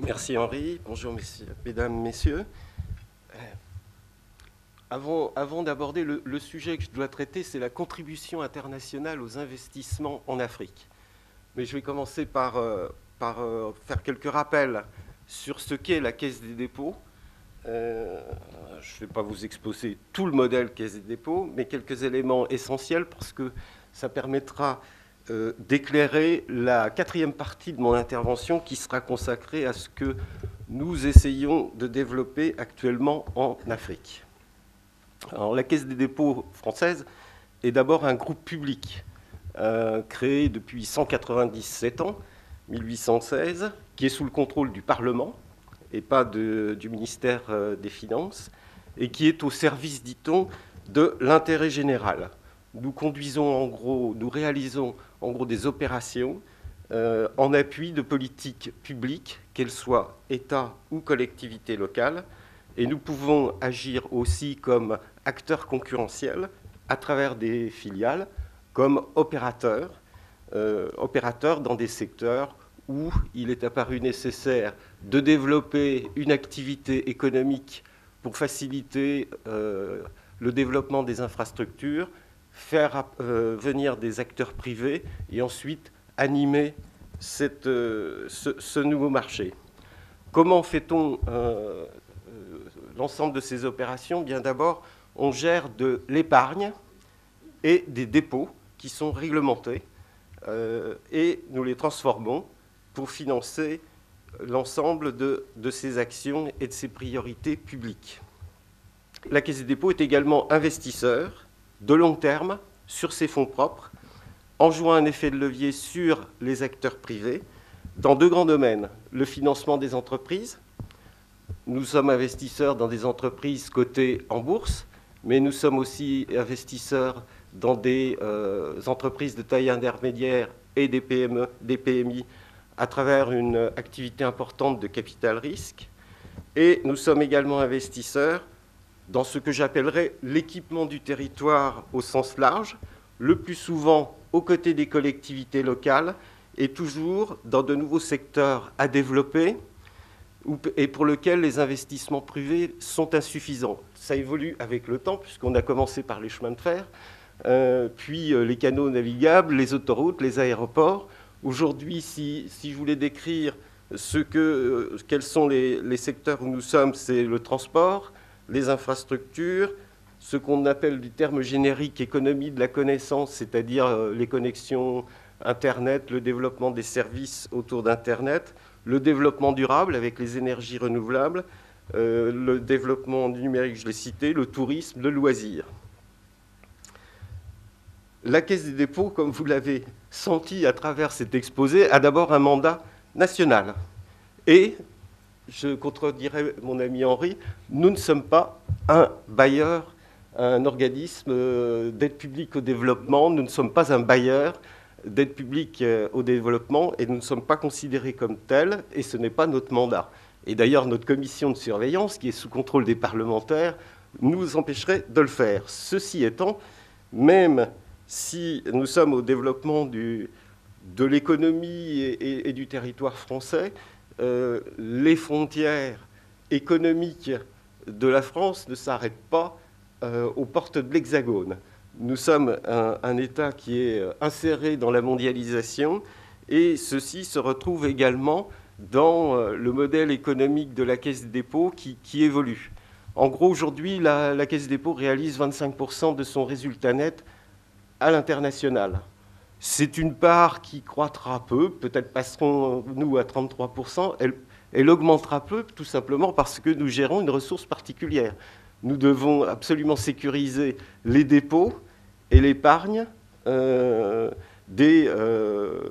Merci Henri, bonjour mesdames, messieurs. Avant d'aborder le sujet que je dois traiter, c'est la contribution internationale aux investissements en Afrique. Mais je vais commencer par faire quelques rappels sur ce qu'est la Caisse des dépôts. Je ne vais pas vous exposer tout le modèle Caisse des dépôts, mais quelques éléments essentiels parce que ça permettra d'éclairer la quatrième partie de mon intervention qui sera consacrée à ce que nous essayons de développer actuellement en Afrique. Alors, la Caisse des dépôts française est d'abord un groupe public créé depuis 197 ans, 1816, qui est sous le contrôle du Parlement et pas du ministère des Finances, et qui est au service, dit-on, de l'intérêt général. Nous réalisons en gros des opérations en appui de politiques publiques, qu'elles soient État ou collectivités locales, et nous pouvons agir aussi comme acteurs concurrentiels à travers des filiales, comme opérateurs dans des secteurs où il est apparu nécessaire de développer une activité économique pour faciliter le développement des infrastructures, faire venir des acteurs privés et ensuite animer ce nouveau marché. Comment fait-on l'ensemble de ces opérations? Bien d'abord, on gère de l'épargne et des dépôts qui sont réglementés et nous les transformons pour financer l'ensemble de ces actions et de ces priorités publiques. La Caisse des dépôts est également investisseur de long terme sur ses fonds propres, en jouant un effet de levier sur les acteurs privés dans deux grands domaines. Le financement des entreprises. Nous sommes investisseurs dans des entreprises cotées en bourse, mais nous sommes aussi investisseurs dans des entreprises de taille intermédiaire et des PME, des PMI, à travers une activité importante de capital risque. Et nous sommes également investisseurs dans ce que j'appellerais l'équipement du territoire au sens large, le plus souvent aux côtés des collectivités locales et toujours dans de nouveaux secteurs à développer et pour lesquels les investissements privés sont insuffisants. Ça évolue avec le temps, puisqu'on a commencé par les chemins de fer, puis les canaux navigables, les autoroutes, les aéroports. Aujourd'hui, si je voulais décrire quels sont les secteurs où nous sommes, c'est le transport, les infrastructures, ce qu'on appelle du terme générique économie de la connaissance, c'est-à-dire les connexions Internet, le développement des services autour d'Internet, le développement durable avec les énergies renouvelables, le développement numérique, je l'ai cité, le tourisme, le loisir. La Caisse des dépôts, comme vous l'avez senti à travers cet exposé, a d'abord un mandat national. Et, je contredirais mon ami Henri, nous ne sommes pas un bailleur, un organisme d'aide publique au développement, nous ne sommes pas un bailleur d'aide publique au développement et nous ne sommes pas considérés comme tels et ce n'est pas notre mandat. Et d'ailleurs, notre commission de surveillance, qui est sous contrôle des parlementaires, nous empêcherait de le faire. Ceci étant, même si nous sommes au développement de l'économie et du territoire français, les frontières économiques de la France ne s'arrêtent pas aux portes de l'Hexagone. Nous sommes un État qui est inséré dans la mondialisation et ceci se retrouve également dans le modèle économique de la Caisse des dépôts qui évolue. En gros, aujourd'hui, la Caisse des dépôts réalise 25% de son résultat net à l'international. C'est une part qui croîtra peu, peut-être passerons-nous à 33%, elle augmentera peu tout simplement parce que nous gérons une ressource particulière. Nous devons absolument sécuriser les dépôts et l'épargne des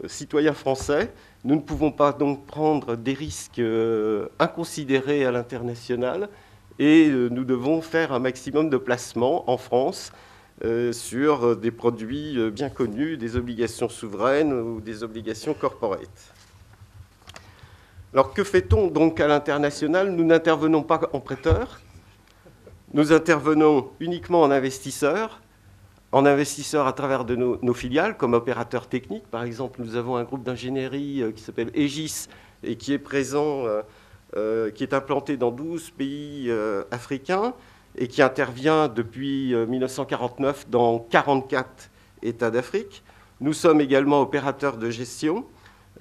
citoyens français. Nous ne pouvons pas donc prendre des risques inconsidérés à l'international et nous devons faire un maximum de placements en France sur des produits bien connus, des obligations souveraines ou des obligations corporate. Alors que fait-on donc à l'international? Nous n'intervenons pas en prêteurs, nous intervenons uniquement en investisseurs à travers nos filiales comme opérateurs techniques. Par exemple, nous avons un groupe d'ingénierie qui s'appelle Aegis, et qui est présent, qui est implanté dans 12 pays africains et qui intervient depuis 1949 dans 44 États d'Afrique. Nous sommes également opérateurs de gestion,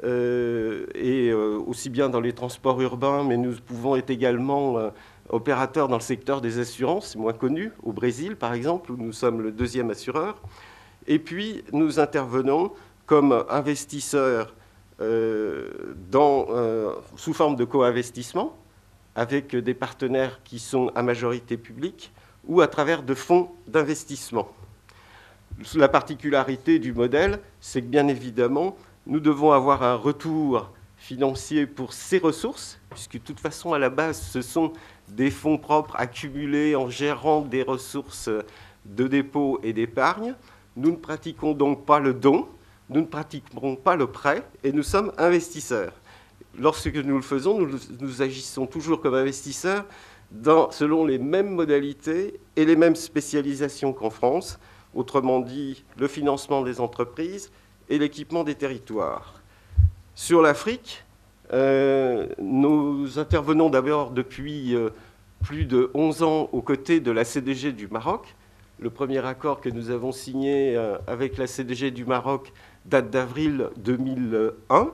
et aussi bien dans les transports urbains, mais nous pouvons être également opérateurs dans le secteur des assurances, moins connu, au Brésil par exemple, où nous sommes le deuxième assureur. Et puis nous intervenons comme investisseurs sous forme de co-investissement, avec des partenaires qui sont à majorité publique, ou à travers de fonds d'investissement. La particularité du modèle, c'est que bien évidemment, nous devons avoir un retour financier pour ces ressources, puisque de toute façon, à la base, ce sont des fonds propres accumulés en gérant des ressources de dépôt et d'épargne. Nous ne pratiquons donc pas le don, nous ne pratiquons pas le prêt, et nous sommes investisseurs. Lorsque nous le faisons, nous agissons toujours comme investisseurs selon les mêmes modalités et les mêmes spécialisations qu'en France, autrement dit le financement des entreprises et l'équipement des territoires. Sur l'Afrique, nous intervenons d'abord depuis plus de 11 ans aux côtés de la CDG du Maroc. Le premier accord que nous avons signé avec la CDG du Maroc date d'avril 2001.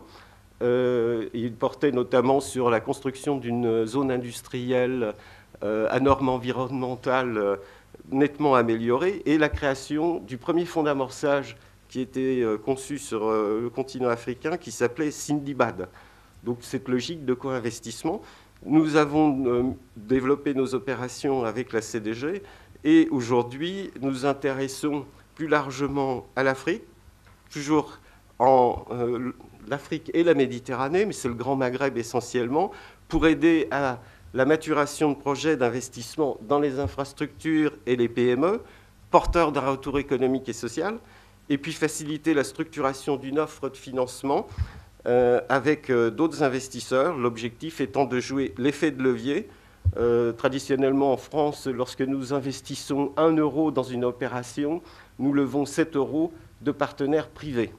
Il portait notamment sur la construction d'une zone industrielle à normes environnementales nettement améliorée et la création du premier fonds d'amorçage qui était conçu sur le continent africain qui s'appelait Sindibad. Donc cette logique de co-investissement. Nous avons développé nos opérations avec la CDG et aujourd'hui nous intéressons plus largement à l'Afrique, toujours en l'Afrique et la Méditerranée, mais c'est le Grand Maghreb essentiellement, pour aider à la maturation de projets d'investissement dans les infrastructures et les PME, porteurs d'un retour économique et social, et puis faciliter la structuration d'une offre de financement avec d'autres investisseurs, l'objectif étant de jouer l'effet de levier. Traditionnellement en France, lorsque nous investissons 1 euro dans une opération, nous levons 7 euros de partenaires privés.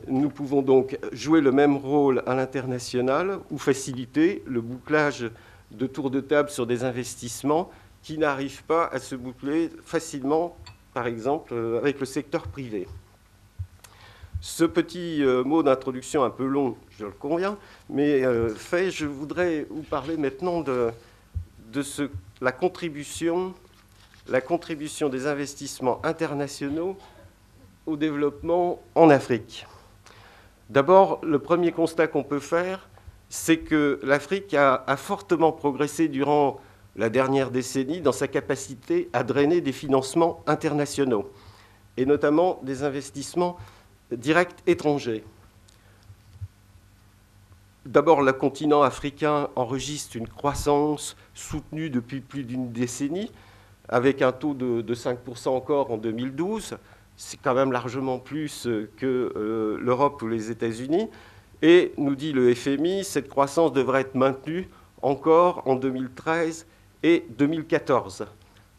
Nous pouvons donc jouer le même rôle à l'international ou faciliter le bouclage de tours de table sur des investissements qui n'arrivent pas à se boucler facilement, par exemple, avec le secteur privé. Ce petit mot d'introduction un peu long, je le conviens, mais fait, je voudrais vous parler maintenant de la contribution des investissements internationaux au développement en Afrique. D'abord, le premier constat qu'on peut faire, c'est que l'Afrique a fortement progressé durant la dernière décennie dans sa capacité à drainer des financements internationaux, et notamment des investissements directs étrangers. D'abord, le continent africain enregistre une croissance soutenue depuis plus d'une décennie, avec un taux de 5% encore en 2012. C'est quand même largement plus que l'Europe ou les États-Unis. Et, nous dit le FMI, cette croissance devrait être maintenue encore en 2013 et 2014.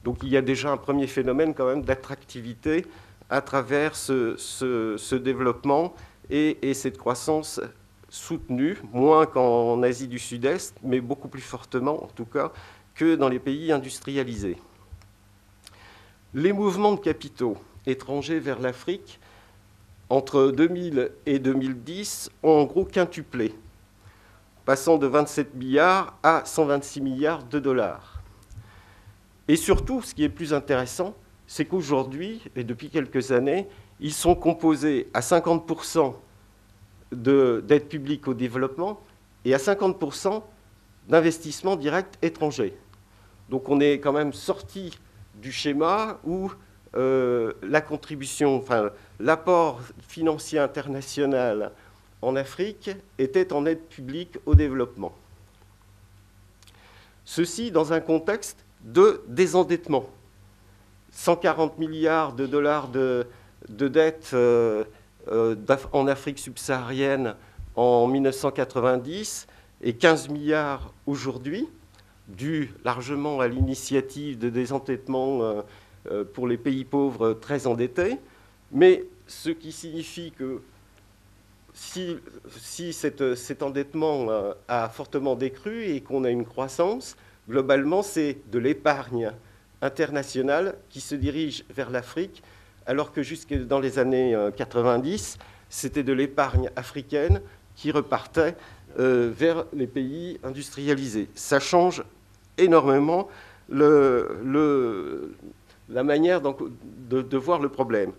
Donc il y a déjà un premier phénomène quand même d'attractivité à travers ce développement et cette croissance soutenue, moins qu'en Asie du Sud-Est, mais beaucoup plus fortement, en tout cas, que dans les pays industrialisés. Les mouvements de capitaux étrangers vers l'Afrique, entre 2000 et 2010, ont en gros quintuplé, passant de 27 milliards à 126 milliards de dollars. Et surtout, ce qui est plus intéressant, c'est qu'aujourd'hui, et depuis quelques années, ils sont composés à 50% d'aide publique au développement et à 50% d'investissements directs étrangers. Donc on est quand même sorti du schéma où la contribution, enfin l'apport financier international en Afrique était en aide publique au développement. Ceci dans un contexte de désendettement. 140 milliards de dollars de dettes en Afrique subsaharienne en 1990 et 15 milliards aujourd'hui, dû largement à l'initiative de désendettement pour les pays pauvres très endettés, mais ce qui signifie que si cet endettement a fortement décru et qu'on a une croissance, globalement, c'est de l'épargne internationale qui se dirige vers l'Afrique, alors que jusque dans les années 90, c'était de l'épargne africaine qui repartait vers les pays industrialisés. Ça change énormément la manière de voir le problème.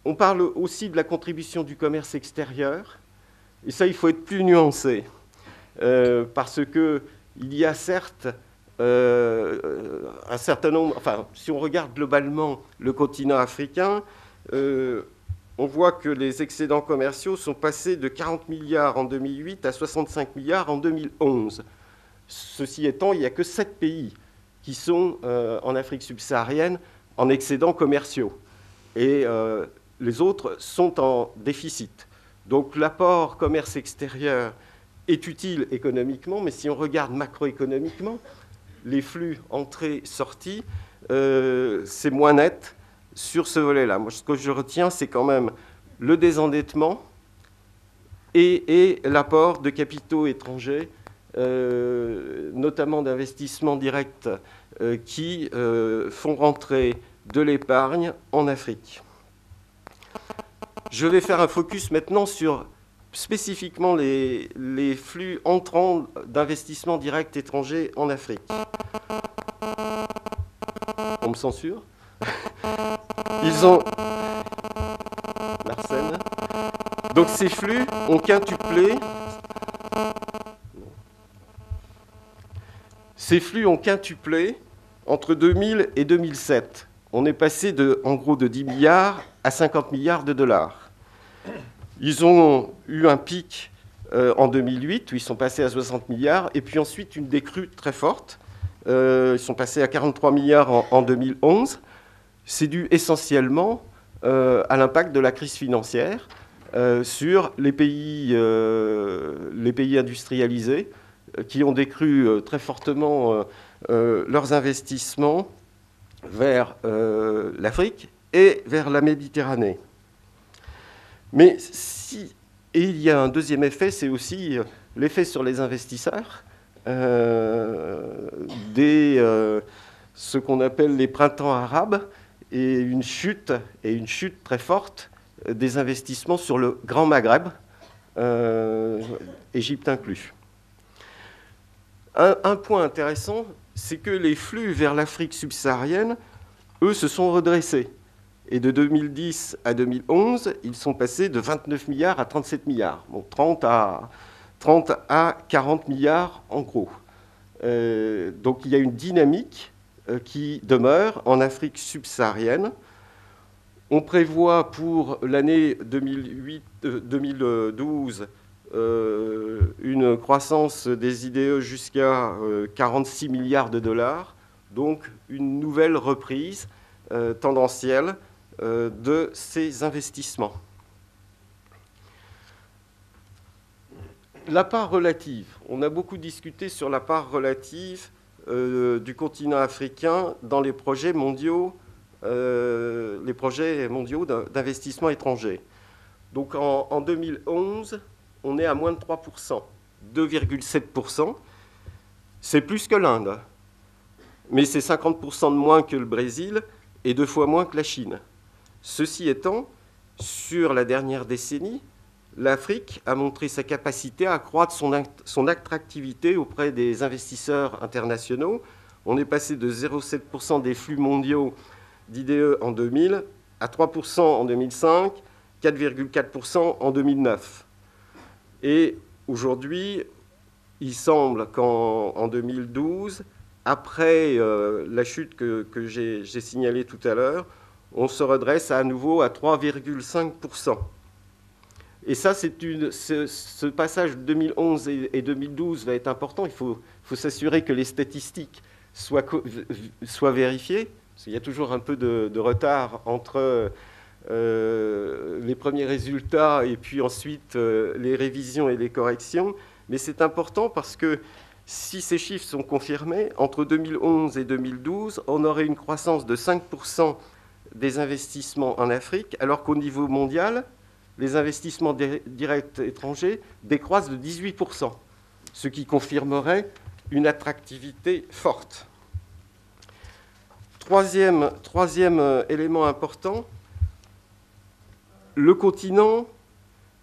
On parle aussi de la contribution du commerce extérieur, et ça, il faut être plus nuancé, parce qu'il y a certes un certain nombre, enfin, si on regarde globalement le continent africain, on voit que les excédents commerciaux sont passés de 40 milliards en 2008 à 65 milliards en 2011. Ceci étant, il n'y a que 7 pays qui sont en Afrique subsaharienne en excédents commerciaux. Et les autres sont en déficit. Donc l'apport commerce extérieur est utile économiquement, mais si on regarde macroéconomiquement, les flux entrées-sorties, c'est moins net sur ce volet-là. Moi, ce que je retiens, c'est quand même le désendettement et l'apport de capitaux étrangers, notamment d'investissements directs, qui font rentrer de l'épargne en Afrique. Je vais faire un focus maintenant sur spécifiquement les flux entrants d'investissements directs étrangers en Afrique. On me censure. Ils ont... Larsen. Donc ces flux ont quintuplé. Ces flux ont quintuplé entre 2000 et 2007. On est passé en gros de 10 milliards à 50 milliards de dollars. Ils ont eu un pic en 2008 où ils sont passés à 60 milliards et puis ensuite une décrue très forte. Ils sont passés à 43 milliards en 2011. C'est dû essentiellement à l'impact de la crise financière sur les pays industrialisés qui ont décru très fortement leurs investissements vers l'Afrique et vers la Méditerranée. Mais et il y a un deuxième effet, c'est aussi l'effet sur les investisseurs, ce qu'on appelle les printemps arabes, et une chute très forte des investissements sur le Grand Maghreb, Égypte inclus. Un point intéressant, c'est que les flux vers l'Afrique subsaharienne, eux, se sont redressés. Et de 2010 à 2011, ils sont passés de 29 milliards à 37 milliards. Bon, 30 à 40 milliards en gros. Donc il y a une dynamique qui demeure en Afrique subsaharienne. On prévoit pour l'année 2012 une croissance des IDE jusqu'à 46 milliards de dollars, donc une nouvelle reprise tendancielle de ces investissements. La part relative. On a beaucoup discuté sur la part relative du continent africain dans les projets mondiaux d'investissement étranger. Donc en 2011, on est à moins de 3%, 2,7%. C'est plus que l'Inde, mais c'est 50% de moins que le Brésil et 2 fois moins que la Chine. Ceci étant, sur la dernière décennie, l'Afrique a montré sa capacité à accroître son attractivité auprès des investisseurs internationaux. On est passé de 0,7% des flux mondiaux d'IDE en 2000 à 3% en 2005, 4,4% en 2009. Et aujourd'hui, il semble qu'en 2012, après la chute que j'ai signalée tout à l'heure, on se redresse à nouveau à 3,5%. Et ça, ce passage de 2011 et 2012 va être important. Il faut s'assurer que les statistiques soient vérifiées, parce qu'il y a toujours un peu de retard entre les premiers résultats et puis ensuite les révisions et les corrections. Mais c'est important parce que si ces chiffres sont confirmés, entre 2011 et 2012, on aurait une croissance de 5% des investissements en Afrique, alors qu'au niveau mondial, les investissements directs étrangers décroissent de 18%, ce qui confirmerait une attractivité forte. Troisième élément important, le continent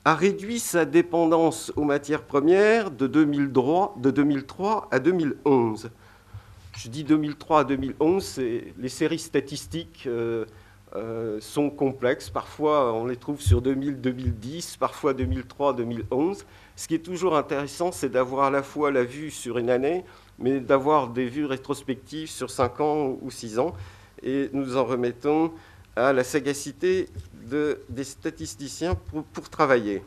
a réduit sa dépendance aux matières premières de 2003 à 2011. Je dis 2003 à 2011, les séries statistiques sont complexes. Parfois, on les trouve sur 2000-2010, parfois 2003-2011. Ce qui est toujours intéressant, c'est d'avoir à la fois la vue sur une année, mais d'avoir des vues rétrospectives sur 5 ans ou 6 ans. Et nous en remettons à la sagacité des statisticiens pour travailler.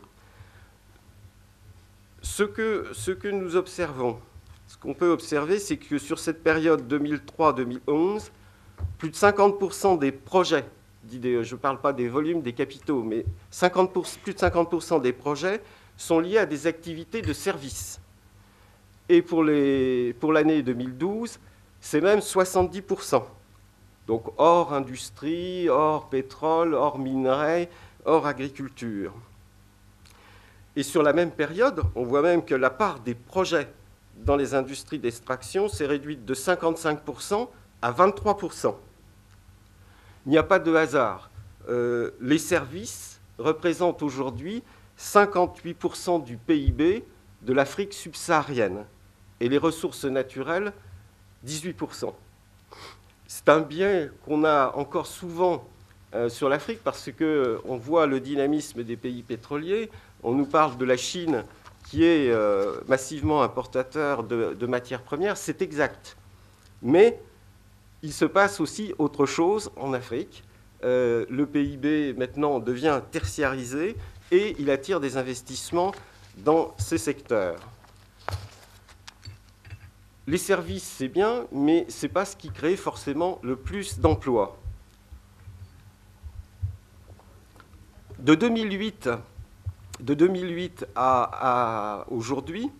Ce que nous observons, ce qu'on peut observer, c'est que sur cette période 2003-2011, plus de 50% des projets, je ne parle pas des volumes, des capitaux, mais plus de 50% des projets sont liés à des activités de services. Et pour l'année 2012, c'est même 70%. Donc hors industrie, hors pétrole, hors minerais, hors agriculture. Et sur la même période, on voit même que la part des projets dans les industries d'extraction s'est réduite de 55% à 23%. Il n'y a pas de hasard. Les services représentent aujourd'hui 58% du PIB de l'Afrique subsaharienne et les ressources naturelles, 18%. C'est un biais qu'on a encore souvent sur l'Afrique parce qu'on voit le dynamisme des pays pétroliers. On nous parle de la Chine qui est massivement importateur de matières premières. C'est exact. Mais il se passe aussi autre chose en Afrique. Le PIB maintenant devient tertiarisé et il attire des investissements dans ces secteurs. Les services, c'est bien, mais ce n'est pas ce qui crée forcément le plus d'emplois. De 2008 à aujourd'hui,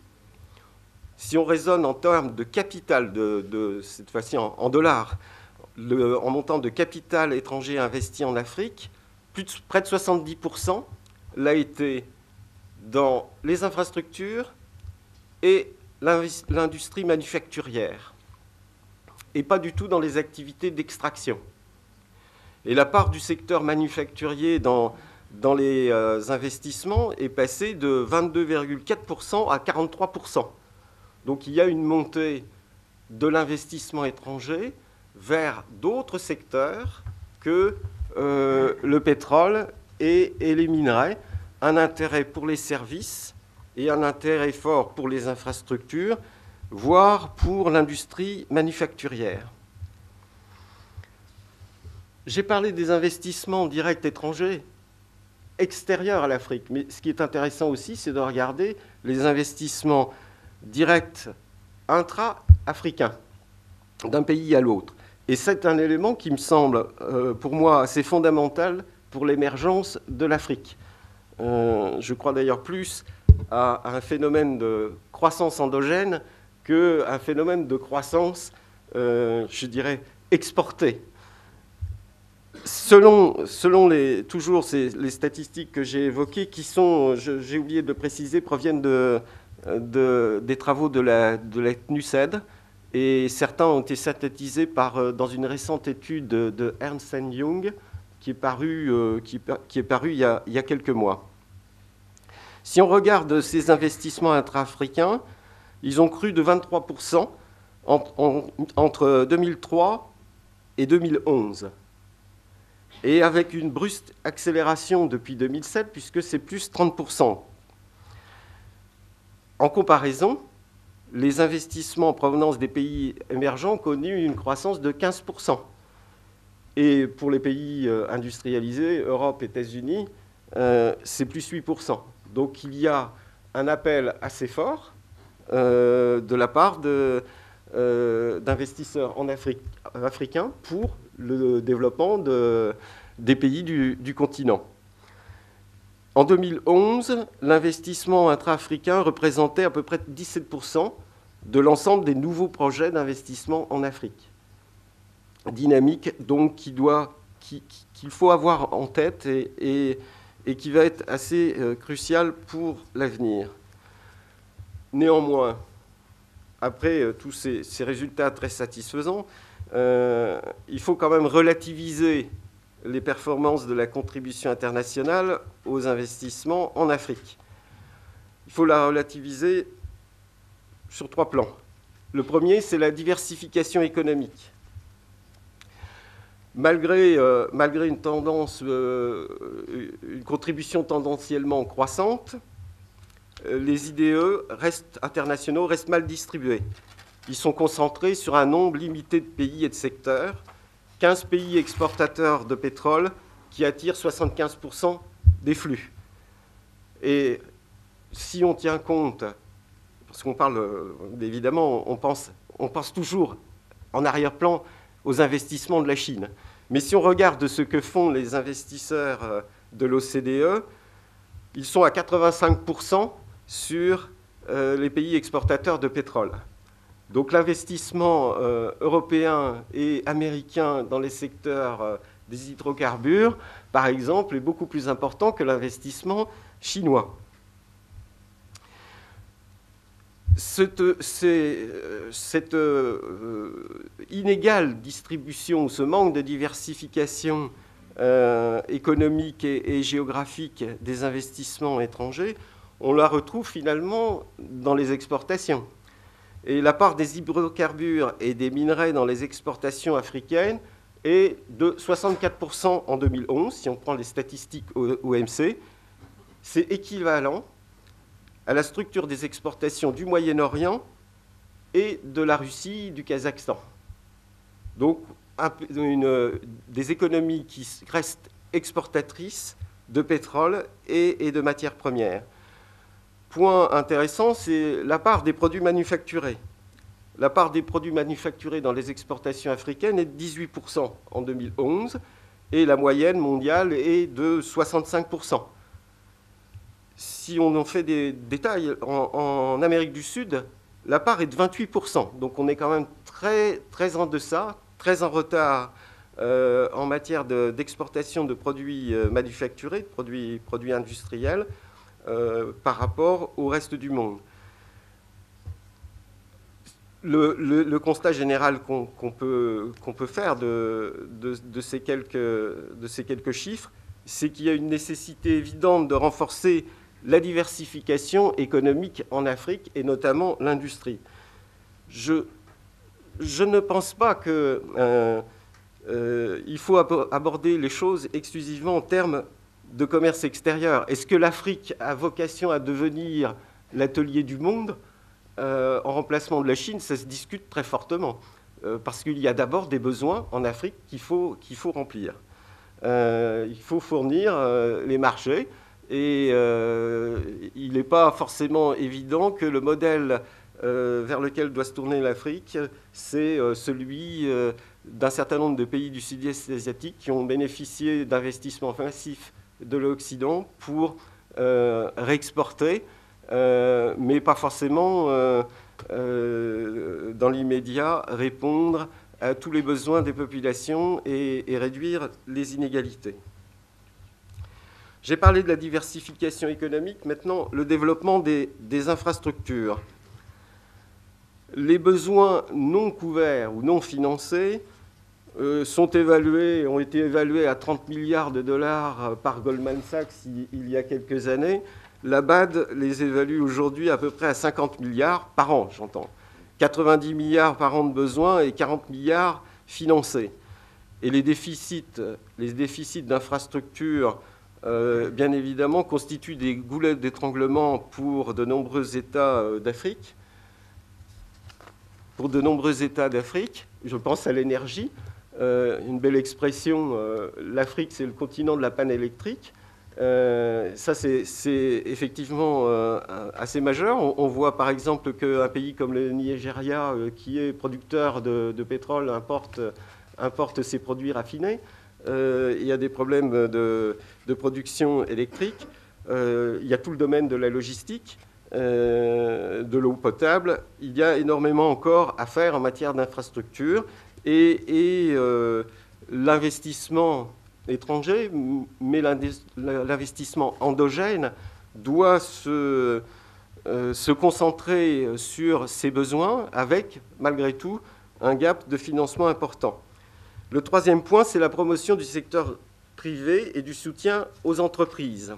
si on raisonne en termes de capital, cette fois-ci en dollars, en montant de capital étranger investi en Afrique, près de 70% l'a été dans les infrastructures et l'industrie manufacturière, et pas du tout dans les activités d'extraction. Et la part du secteur manufacturier dans les investissements est passée de 22,4% à 43%. Donc il y a une montée de l'investissement étranger vers d'autres secteurs que le pétrole et les minerais, un intérêt pour les services et un intérêt fort pour les infrastructures, voire pour l'industrie manufacturière. J'ai parlé des investissements directs étrangers extérieurs à l'Afrique, mais ce qui est intéressant aussi, c'est de regarder les investissements directs intra-africains, d'un pays à l'autre. Et c'est un élément qui me semble, pour moi, assez fondamental pour l'émergence de l'Afrique. Je crois d'ailleurs plus à un phénomène de croissance endogène qu'un phénomène de croissance, je dirais, exportée. Selon toujours les statistiques que j'ai évoquées, qui sont, j'ai oublié de le préciser, proviennent des travaux de la CNUSED, et certains ont été synthétisés dans une récente étude de Ernst & Young qui est parue il y a quelques mois. Si on regarde ces investissements intra-africains, ils ont cru de 23% entre 2003 et 2011. Et avec une brusque accélération depuis 2007, puisque c'est plus 30%. En comparaison, les investissements en provenance des pays émergents ont connu une croissance de 15%. Et pour les pays industrialisés, Europe, États-Unis, c'est plus 8%. Donc il y a un appel assez fort de la part d'investisseurs africains pour le développement des pays du continent. En 2011, l'investissement intra-africain représentait à peu près 17% de l'ensemble des nouveaux projets d'investissement en Afrique. Dynamique, donc, qu'il faut avoir en tête et et qui va être assez crucial pour l'avenir. Néanmoins, après tous ces résultats très satisfaisants, il faut quand même relativiser les performances de la contribution internationale aux investissements en Afrique. Il faut la relativiser sur 3 plans. Le premier, c'est la diversification économique. Malgré une tendance, une contribution tendanciellement croissante, les IDE internationaux restent mal distribués. Ils sont concentrés sur un nombre limité de pays et de secteurs, 15 pays exportateurs de pétrole qui attirent 75% des flux. Et si on tient compte, parce qu'on parle, évidemment, on pense toujours en arrière-plan aux investissements de la Chine. Mais si on regarde ce que font les investisseurs de l'OCDE, ils sont à 85% sur les pays exportateurs de pétrole. Donc l'investissement européen et américain dans les secteurs des hydrocarbures, par exemple, est beaucoup plus important que l'investissement chinois. Cette inégale distribution, ce manque de diversification économique et géographique des investissements étrangers, on la retrouve finalement dans les exportations. Et la part des hydrocarbures et des minerais dans les exportations africaines est de 64% en 2011, si on prend les statistiques OMC. C'est équivalent à la structure des exportations du Moyen-Orient et de la Russie, du Kazakhstan. Donc, des économies qui restent exportatrices de pétrole et de matières premières. Point intéressant, c'est la part des produits manufacturés. La part des produits manufacturés dans les exportations africaines est de 18% en 2011 et la moyenne mondiale est de 65%. Si on en fait des détails, en Amérique du Sud, la part est de 28%. Donc on est quand même très en deçà, très en retard en matière d'exportation de produits manufacturés, de produits industriels, par rapport au reste du monde. Le constat général qu'on peut faire de ces quelques chiffres, c'est qu'il y a une nécessité évidente de renforcer la diversification économique en Afrique, et notamment l'industrie. Je ne pense pas qu'il faut aborder les choses exclusivement en termes de commerce extérieur. Est-ce que l'Afrique a vocation à devenir l'atelier du monde en remplacement de la Chine? Ça se discute très fortement, parce qu'il y a d'abord des besoins en Afrique qu'il faut remplir. Il faut fournir les marchés, et il n'est pas forcément évident que le modèle vers lequel doit se tourner l'Afrique, c'est celui d'un certain nombre de pays du sud-est asiatique qui ont bénéficié d'investissements massifs de l'Occident pour réexporter, mais pas forcément dans l'immédiat répondre à tous les besoins des populations et réduire les inégalités. J'ai parlé de la diversification économique, maintenant le développement des infrastructures. Les besoins non couverts ou non financés ont été évalués à 30 milliards de dollars par Goldman Sachs il y a quelques années. La BAD les évalue aujourd'hui à peu près à 50 milliards par an, j'entends. 90 milliards par an de besoins et 40 milliards financés. Et les déficits d'infrastructures, bien évidemment, constituent des goulets d'étranglement pour de nombreux États d'Afrique. Je pense à l'énergie. Une belle expression, l'Afrique, c'est le continent de la panne électrique. Ça, c'est effectivement assez majeur. On voit par exemple qu'un pays comme le Nigeria, qui est producteur de pétrole, importe ses produits raffinés. Il y a des problèmes de production électrique. Il y a tout le domaine de la logistique, de l'eau potable. Il y a énormément encore à faire en matière d'infrastructure. Et l'investissement étranger, mais l'investissement endogène doit se concentrer sur ses besoins avec, malgré tout, un gap de financement important. Le troisième point, c'est la promotion du secteur privé et du soutien aux entreprises.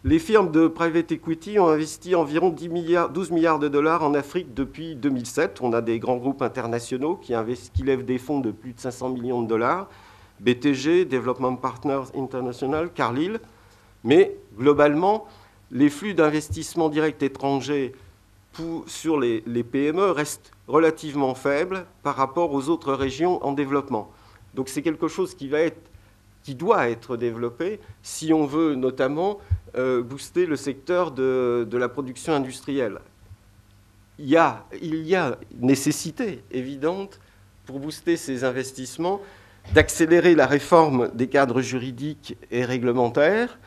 Les firmes de private equity ont investi environ 12 milliards de dollars en Afrique depuis 2007. On a des grands groupes internationaux qui lèvent des fonds de plus de 500 millions de dollars. BTG, Development Partners International, Carlyle. Mais globalement, les flux d'investissement direct étrangers sur les PME restent relativement faibles par rapport aux autres régions en développement. Donc c'est quelque chose qui doit être développé si on veut notamment booster le secteur de la production industrielle. Il y a nécessité évidente pour booster ces investissements d'accélérer la réforme des cadres juridiques et réglementaires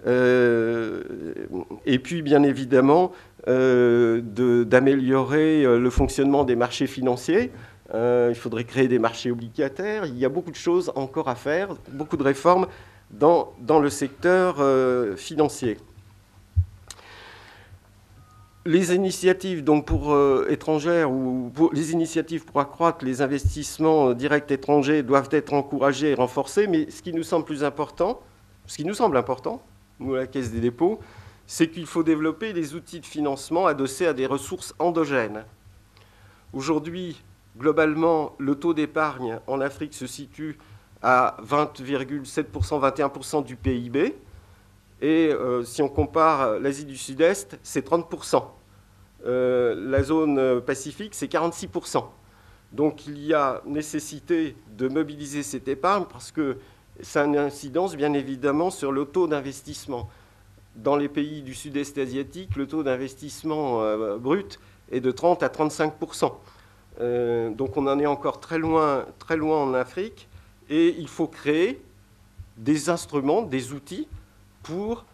et puis bien évidemment d'améliorer le fonctionnement des marchés financiers. Il faudrait créer des marchés obligataires. Il y a beaucoup de choses encore à faire, beaucoup de réformes dans le secteur financier. Les initiatives donc étrangères ou les initiatives pour accroître les investissements directs étrangers doivent être encouragées et renforcées, mais ce qui nous semble important, nous, à la Caisse des dépôts, c'est qu'il faut développer les outils de financement adossés à des ressources endogènes. Aujourd'hui, globalement, le taux d'épargne en Afrique se situe à 20,7%, 21% du PIB. Et si on compare l'Asie du Sud-Est, c'est 30%. La zone Pacifique, c'est 46%. Donc il y a nécessité de mobiliser cette épargne parce que ça a une incidence, bien évidemment, sur le taux d'investissement. Dans les pays du Sud-Est asiatique, le taux d'investissement brut est de 30 à 35%. Donc on en est encore très loin en Afrique. Et il faut créer des instruments, des outils pour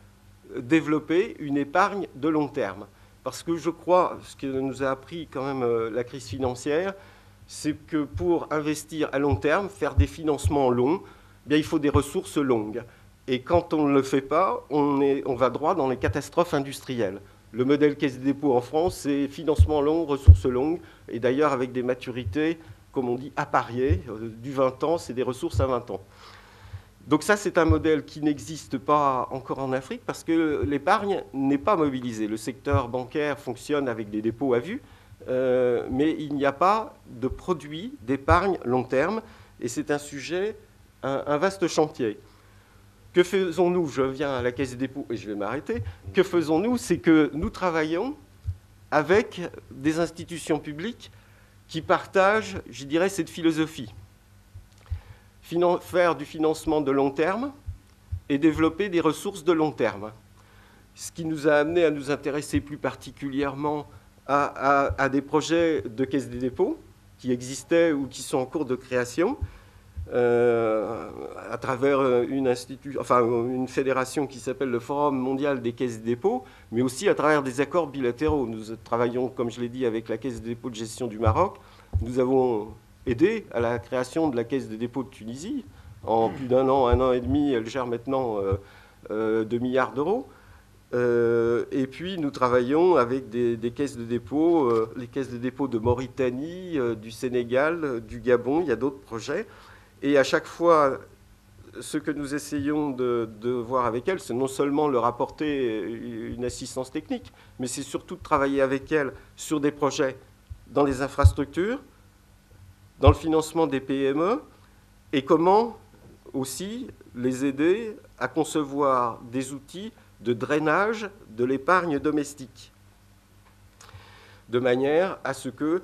développer une épargne de long terme. Parce que je crois, ce que nous a appris quand même la crise financière, c'est que pour investir à long terme, faire des financements longs, bien, il faut des ressources longues. Et quand on ne le fait pas, on va droit dans les catastrophes industrielles. Le modèle Caisse des dépôts en France, c'est financement long, ressources longues, et d'ailleurs avec des maturités, comme on dit, à parier, du 20 ans, c'est des ressources à 20 ans. Donc ça, c'est un modèle qui n'existe pas encore en Afrique parce que l'épargne n'est pas mobilisée. Le secteur bancaire fonctionne avec des dépôts à vue, mais il n'y a pas de produit d'épargne long terme, et c'est un sujet, un vaste chantier. Que faisons-nous? Je viens à la Caisse des dépôts et je vais m'arrêter. Que faisons-nous? C'est que nous travaillons avec des institutions publiques qui partagent, je dirais, cette philosophie. Faire du financement de long terme et développer des ressources de long terme. Ce qui nous a amené à nous intéresser plus particulièrement à des projets de Caisse des dépôts qui existaient ou qui sont en cours de création, à travers une fédération qui s'appelle le Forum mondial des caisses des dépôts, mais aussi à travers des accords bilatéraux. Nous travaillons, comme je l'ai dit, avec la Caisse des dépôts de gestion du Maroc. Nous avons aidé à la création de la Caisse des dépôts de Tunisie. En plus d'un an et demi, elle gère maintenant 2 milliards d'euros. Et puis, nous travaillons avec des caisses de dépôt, les caisses de dépôt de Mauritanie, du Sénégal, du Gabon. Il y a d'autres projets. Et à chaque fois, ce que nous essayons de voir avec elles, c'est non seulement leur apporter une assistance technique, mais c'est surtout de travailler avec elles sur des projets dans les infrastructures, dans le financement des PME, et comment aussi les aider à concevoir des outils de drainage de l'épargne domestique, de manière à ce que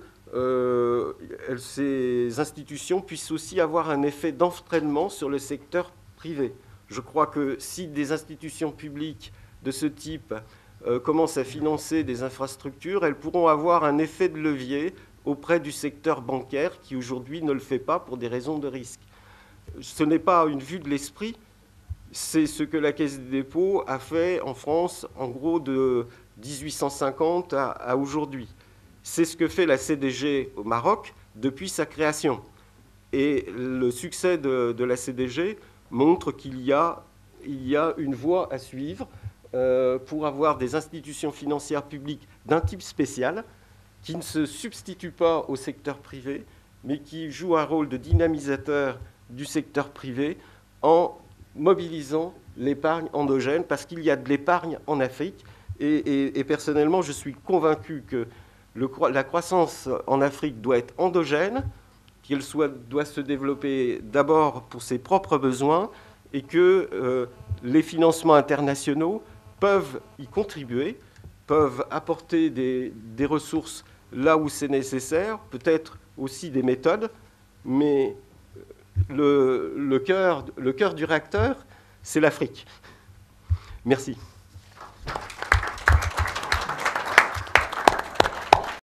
ces institutions puissent aussi avoir un effet d'entraînement sur le secteur privé. Je crois que si des institutions publiques de ce type commencent à financer des infrastructures, elles pourront avoir un effet de levier auprès du secteur bancaire qui aujourd'hui ne le fait pas pour des raisons de risque. Ce n'est pas une vue de l'esprit, c'est ce que la Caisse des dépôts a fait en France, en gros de 1850 à aujourd'hui. C'est ce que fait la CDG au Maroc depuis sa création. Et le succès de la CDG montre qu'il y a une voie à suivre pour avoir des institutions financières publiques d'un type spécial qui ne se substituent pas au secteur privé, mais qui jouent un rôle de dynamisateur du secteur privé en mobilisant l'épargne endogène, parce qu'il y a de l'épargne en Afrique. Et personnellement, je suis convaincu que la croissance en Afrique doit être endogène, qu'elle doit se développer d'abord pour ses propres besoins, et que les financements internationaux peuvent y contribuer, peuvent apporter des ressources là où c'est nécessaire, peut-être aussi des méthodes, mais le cœur du réacteur, c'est l'Afrique. Merci.